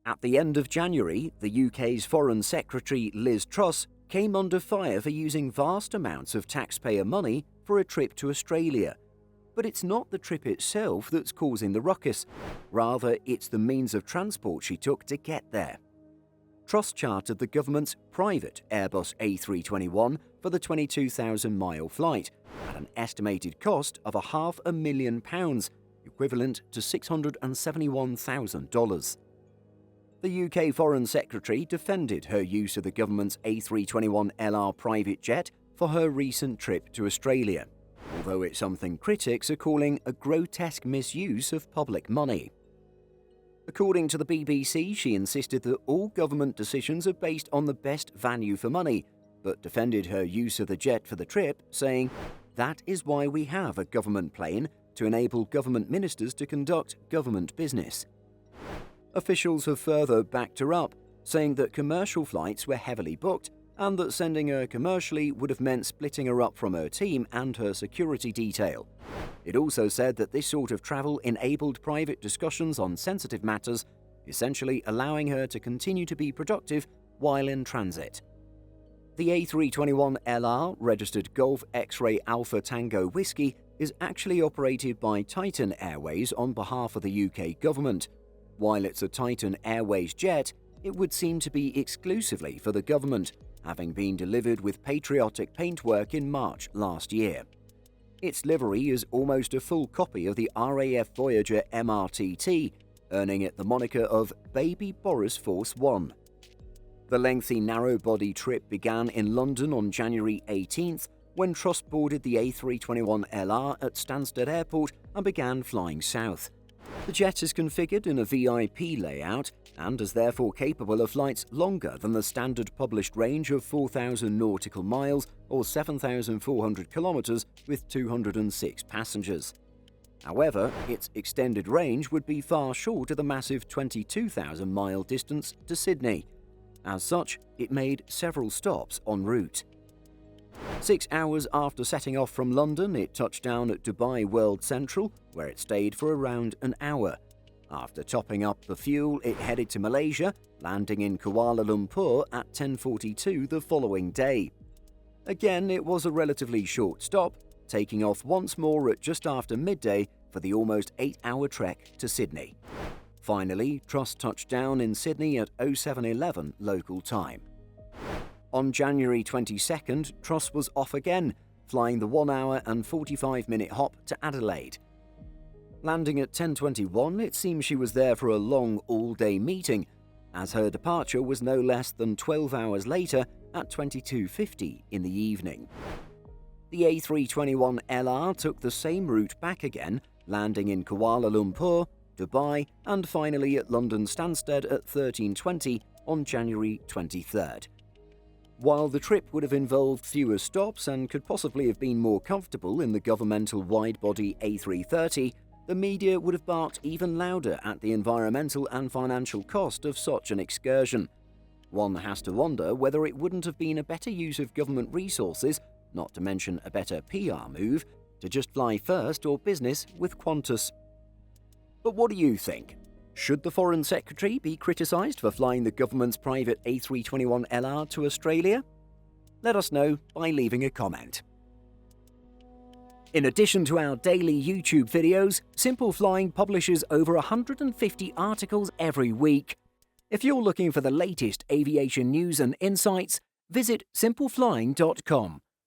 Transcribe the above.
At the end of January, the UK's Foreign Secretary Liz Truss came under fire for using vast amounts of taxpayer money for a trip to Australia. But it's not the trip itself that's causing the ruckus. Rather, it's the means of transport she took to get there. Truss chartered the government's private Airbus A321 for the 22,000-mile flight at an estimated cost of £500,000, equivalent to $671,000. The UK Foreign Secretary defended her use of the government's A321LR private jet for her recent trip to Australia, although it's something critics are calling a grotesque misuse of public money. According to the BBC, she insisted that all government decisions are based on the best value for money, but defended her use of the jet for the trip, saying, "That is why we have a government plane, to enable government ministers to conduct government business." Officials have further backed her up, saying that commercial flights were heavily booked and that sending her commercially would have meant splitting her up from her team and her security detail. It also said that this sort of travel enabled private discussions on sensitive matters, essentially allowing her to continue to be productive while in transit. The A321LR, registered Golf X-Ray Alpha Tango Whiskey, is actually operated by Titan Airways on behalf of the UK government. While it's a Titan Airways jet, it would seem to be exclusively for the government, having been delivered with patriotic paintwork in March last year. Its livery is almost a full copy of the RAF Voyager MRTT, earning it the moniker of Baby Boris Force One. The lengthy narrow-body trip began in London on January 18th, when Truss boarded the A321LR at Stansted Airport and began flying south. The jet is configured in a VIP layout and is therefore capable of flights longer than the standard published range of 4,000 nautical miles or 7,400 kilometres with 206 passengers. However, its extended range would be far short of the massive 22,000-mile distance to Sydney. As such, it made several stops en route. 6 hours after setting off from London, it touched down at Dubai World Central, where it stayed for around an hour. After topping up the fuel, it headed to Malaysia, landing in Kuala Lumpur at 10:42 the following day. Again, it was a relatively short stop, taking off once more at just after midday for the almost 8-hour trek to Sydney. Finally, Truss touched down in Sydney at 07:11 local time. On January 22nd, Truss was off again, flying the 1 hour and 45-minute hop to Adelaide. Landing at 10:21, it seems she was there for a long all-day meeting, as her departure was no less than 12 hours later at 22:50 in the evening. The A321LR took the same route back again, landing in Kuala Lumpur, Dubai, and finally at London Stansted at 13:20 on January 23rd. While the trip would have involved fewer stops and could possibly have been more comfortable in the governmental wide-body A330, the media would have barked even louder at the environmental and financial cost of such an excursion. One has to wonder whether it wouldn't have been a better use of government resources, not to mention a better PR move, to just fly first or business with Qantas. But what do you think? Should the Foreign Secretary be criticised for flying the government's private A321LR to Australia? Let us know by leaving a comment. In addition to our daily YouTube videos, Simple Flying publishes over 150 articles every week. If you're looking for the latest aviation news and insights, visit simpleflying.com.